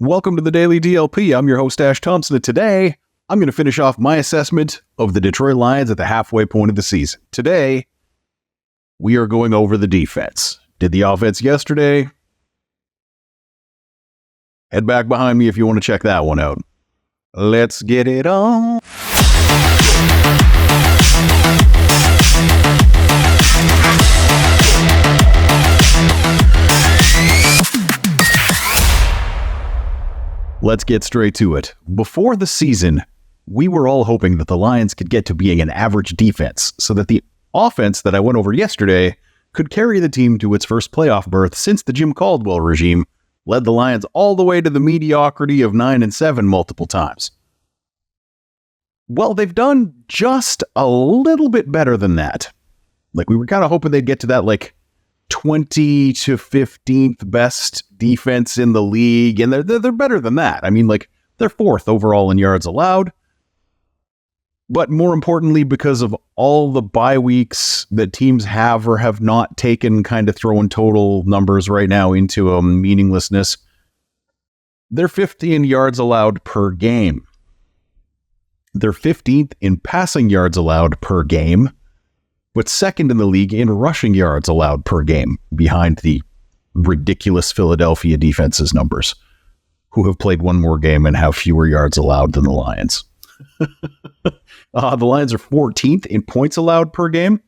Welcome to the Daily DLP. I'm your host, Ash Thompson, and today I'm going to finish off my assessment of the Detroit Lions at the halfway point of the season. Today, we are going over the defense. Did the offense yesterday? Head back behind me if you want to check that one out. Let's get it on. Let's get straight to it. Before the season, we were all hoping that the Lions could get to being an average defense so that the offense that I went over yesterday could carry the team to its first playoff berth since the Jim Caldwell regime led the Lions all the way to the mediocrity of 9-7 multiple times. Well, they've done just a little bit better than that. Like, we were kind of hoping they'd get to that, 20 to 15th best defense in the league, and they're better than that. I mean, they're fourth overall in yards allowed. But more importantly, because of all the bye weeks that teams have or have not taken, kind of throwing total numbers right now into a meaninglessness, they're 50th in yards allowed per game. They're 15th in passing yards allowed per game, but second in the league in rushing yards allowed per game, behind the ridiculous Philadelphia defense's numbers, who have played one more game and have fewer yards allowed than the Lions. The Lions are 14th in points allowed per game.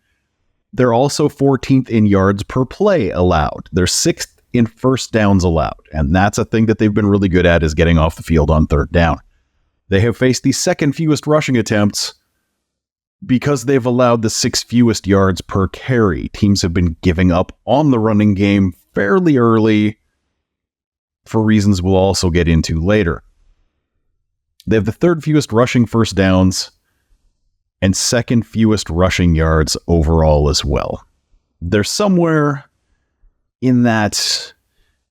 They're also 14th in yards per play allowed. They're 6th in first downs allowed, and that's a thing that they've been really good at, is getting off the field on third down. They have faced the second fewest rushing attempts because they've allowed the 6th fewest yards per carry. Teams have been giving up on the running game fairly early for reasons we'll also get into later. They have the 3rd fewest rushing first downs and 2nd fewest rushing yards overall as well. They're somewhere in that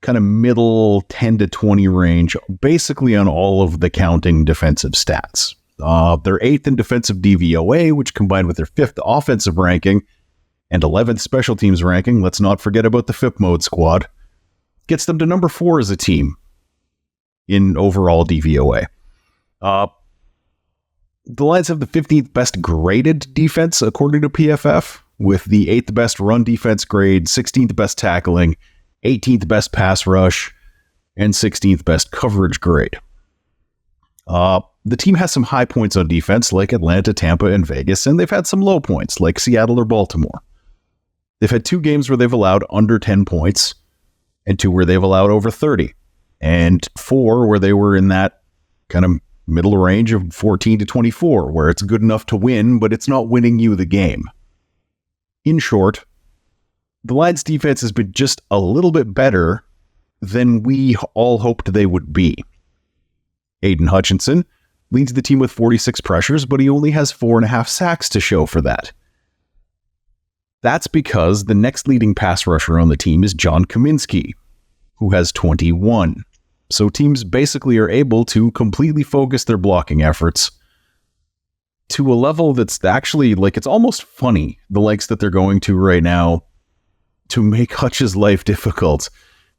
kind of middle 10 to 20 range, basically on all of the counting defensive stats. They're 8th in defensive DVOA, which combined with their 5th offensive ranking and 11th special teams ranking, let's not forget about the FIP mode squad, gets them to number 4 as a team in overall DVOA. The Lions have the 15th best graded defense according to PFF, with the 8th best run defense grade, 16th best tackling, 18th best pass rush, and 16th best coverage grade. The team has some high points on defense, like Atlanta, Tampa, and Vegas, and they've had some low points, like Seattle or Baltimore. They've had 2 games where they've allowed under 10 points, and 2 where they've allowed over 30, and 4 where they were in that kind of middle range of 14 to 24, where it's good enough to win, but it's not winning you the game. In short, the Lions defense has been just a little bit better than we all hoped they would be. Aidan Hutchinson leads the team with 46 pressures, but he only has 4.5 sacks to show for that. That's because the next leading pass rusher on the team is John Kaminsky, who has 21. So teams basically are able to completely focus their blocking efforts to a level that's actually, it's almost funny, the likes that they're going to right now to make Hutch's life difficult.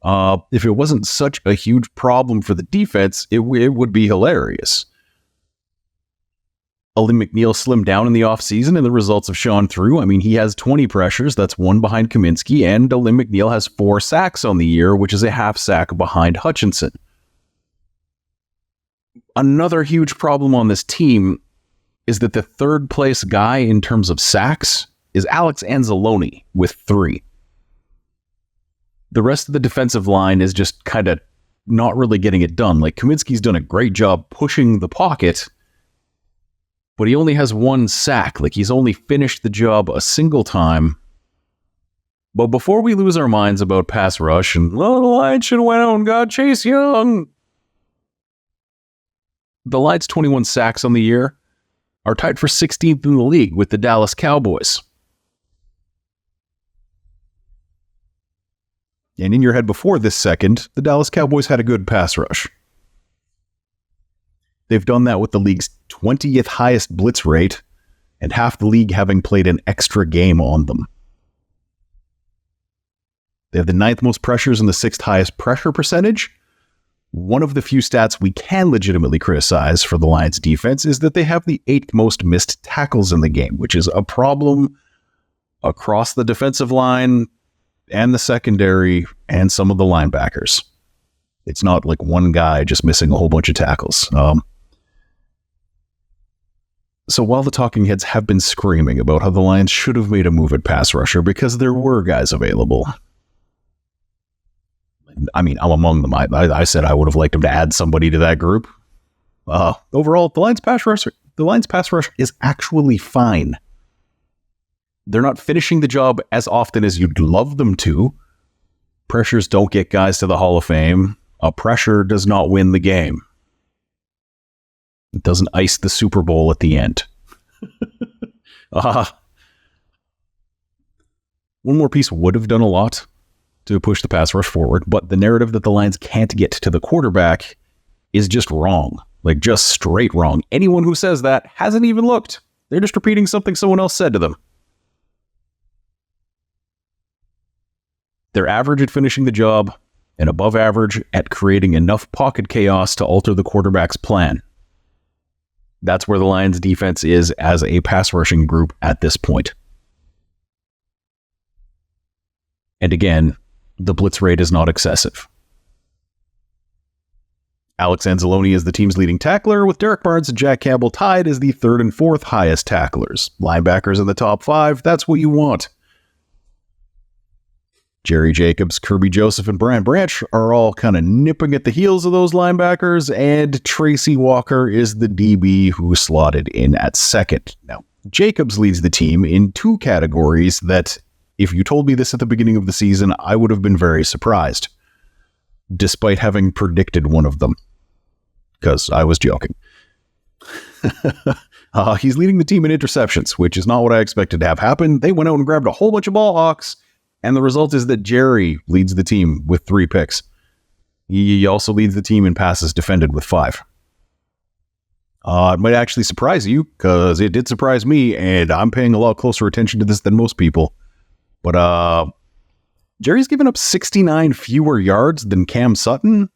If it wasn't such a huge problem for the defense, it would be hilarious. Alim McNeil slimmed down in the offseason, and the results have shone through. I mean, he has 20 pressures, that's 1 behind Kaminsky, and Alim McNeil has 4 sacks on the year, which is a half sack behind Hutchinson. Another huge problem on this team is that the 3rd place guy in terms of sacks is Alex Anzalone with 3. The rest of the defensive line is just kind of not really getting it done. Kaminsky's done a great job pushing the pocket, but he only has 1 sack. He's only finished the job a single time. But before we lose our minds about pass rush and, the Lions should have went out and got Chase Young, the Lions' 21 sacks on the year are tied for 16th in the league with the Dallas Cowboys. And in your head before this second, the Dallas Cowboys had a good pass rush. They've done that with the league's 20th highest blitz rate, and half the league having played an extra game on them. They have the 9th most pressures and the 6th highest pressure percentage, One of the few stats we can legitimately criticize for the Lions defense is that they have the 8th most missed tackles in the game, which is a problem across the defensive line and the secondary and some of the linebackers. It's not like one guy just missing a whole bunch of tackles. So while the talking heads have been screaming about how the Lions should have made a move at pass rusher because there were guys available, I mean, I'm among them. I said I would have liked them to add somebody to that group. Overall, the Lions pass rush is actually fine. They're not finishing the job as often as you'd love them to. Pressures don't get guys to the Hall of Fame. A pressure does not win the game. It doesn't ice the Super Bowl at the end. One more piece would have done a lot to push the pass rush forward, but the narrative that the Lions can't get to the quarterback is just wrong. Like, just straight wrong. Anyone who says that hasn't even looked. They're just repeating something someone else said to them. They're average at finishing the job and above average at creating enough pocket chaos to alter the quarterback's plan. That's where the Lions defense is as a pass rushing group at this point. And again, the blitz rate is not excessive. Alex Anzalone is the team's leading tackler, with Derek Barnes and Jack Campbell tied as the 3rd and 4th highest tacklers. Linebackers in the top 5, that's what you want. Jerry Jacobs, Kerby Joseph, and Brian Branch are all kind of nipping at the heels of those linebackers, and Tracy Walker is the DB who slotted in at 2nd. Now, Jacobs leads the team in 2 categories that, if you told me this at the beginning of the season, I would have been very surprised, despite having predicted one of them, because I was joking. He's leading the team in interceptions, which is not what I expected to have happen. They went out and grabbed a whole bunch of ball hawks, and the result is that Jerry leads the team with 3 picks. He also leads the team in passes defended with 5. It might actually surprise you, because it did surprise me, and I'm paying a lot closer attention to this than most people. But Jerry's given up 69 fewer yards than Cam Sutton,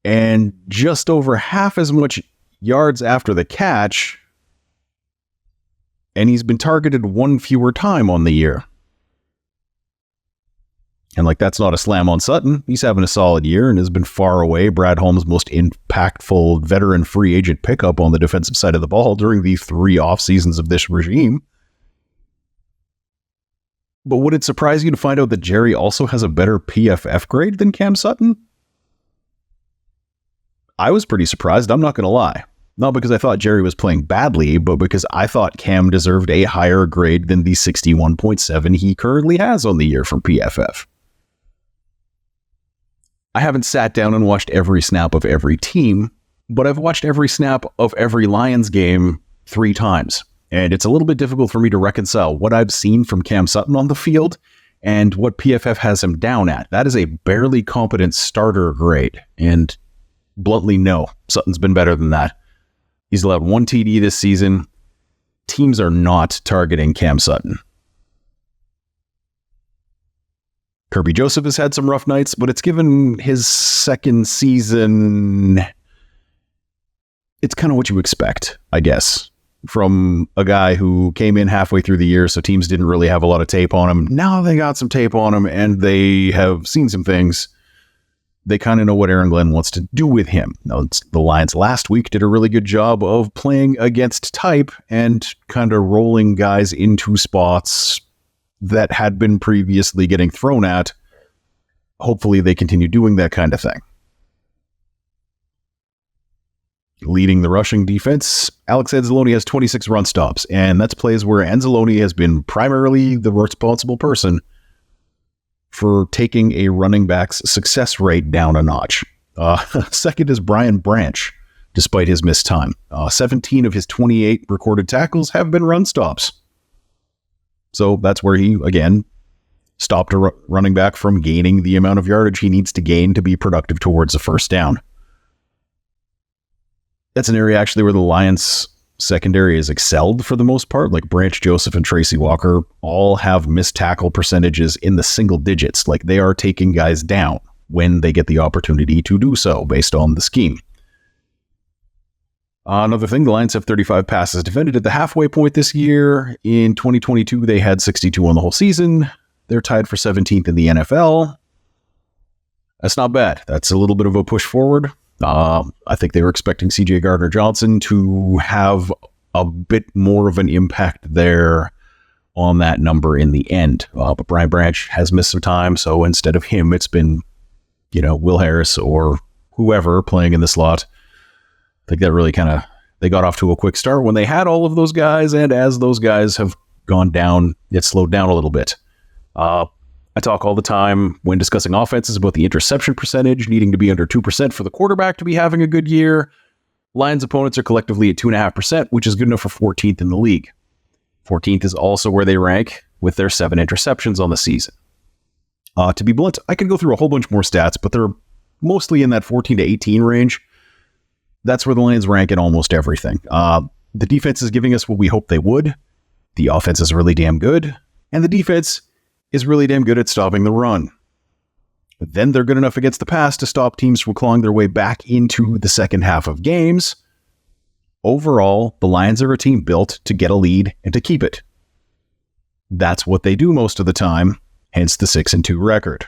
and just over half as much yards after the catch, and he's been targeted 1 fewer time on the year. And that's not a slam on Sutton. He's having a solid year and has been far away Brad Holmes' most impactful veteran free agent pickup on the defensive side of the ball during the 3 off seasons of this regime. But would it surprise you to find out that Jerry also has a better PFF grade than Cam Sutton? I was pretty surprised, I'm not going to lie. Not because I thought Jerry was playing badly, but because I thought Cam deserved a higher grade than the 61.7 he currently has on the year from PFF. I haven't sat down and watched every snap of every team, but I've watched every snap of every Lions game 3 times. And it's a little bit difficult for me to reconcile what I've seen from Cam Sutton on the field and what PFF has him down at. That is a barely competent starter grade. And bluntly, no, Sutton's been better than that. He's allowed 1 TD this season. Teams are not targeting Cam Sutton. Kerby Joseph has had some rough nights, but it's given his 2nd season. It's kind of what you expect, I guess, from a guy who came in halfway through the year, so teams didn't really have a lot of tape on him. Now they got some tape on him, and they have seen some things. They kind of know what Aaron Glenn wants to do with him. Now, the Lions last week did a really good job of playing against type and kind of rolling guys into spots that had been previously getting thrown at. Hopefully they continue doing that kind of thing. Leading the rushing defense, Alex Anzalone has 26 run stops, and that's plays where Anzalone has been primarily the responsible person for taking a running back's success rate down a notch. 2nd is Brian Branch, despite his missed time. 17 of his 28 recorded tackles have been run stops. So that's where he, again, stopped a running back from gaining the amount of yardage he needs to gain to be productive towards a first down. That's an area actually where the Lions secondary has excelled for the most part. Like Branch Joseph and Tracy Walker all have missed tackle percentages in the single digits. Like they are taking guys down. when they get the opportunity to do so based on the scheme. Another thing, the Lions have 35 passes defended at the halfway point this year. In 2022, they had 62 on the whole season. They're tied for 17th in the NFL. That's not bad. That's a little bit of a push forward. I think they were expecting C.J. Gardner-Johnson to have a bit more of an impact there on that number in the end. But Brian Branch has missed some time, so instead of him, it's been, Will Harris or whoever playing in the slot. I think that really they got off to a quick start when they had all of those guys, and as those guys have gone down, it slowed down a little bit. I talk all the time when discussing offenses about the interception percentage needing to be under 2% for the quarterback to be having a good year. Lions opponents are collectively at 2.5%, which is good enough for 14th in the league. 14th is also where they rank with their 7 interceptions on the season. To be blunt, I could go through a whole bunch more stats, but they're mostly in that 14 to 18 range. That's where the Lions rank in almost everything. The defense is giving us what we hoped they would. The offense is really damn good. And the defense is really damn good at stopping the run. But then they're good enough against the pass to stop teams from clawing their way back into the second half of games. Overall, the Lions are a team built to get a lead and to keep it. That's what they do most of the time, hence the 6-2 record.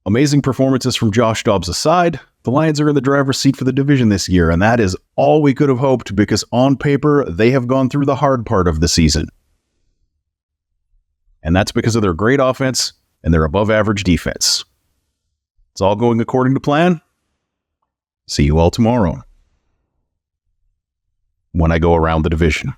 Amazing performances from Josh Dobbs aside, the Lions are in the driver's seat for the division this year, and that is all we could have hoped because on paper, they have gone through the hard part of the season. And that's because of their great offense and their above-average defense. It's all going according to plan. See you all tomorrow when I go around the division.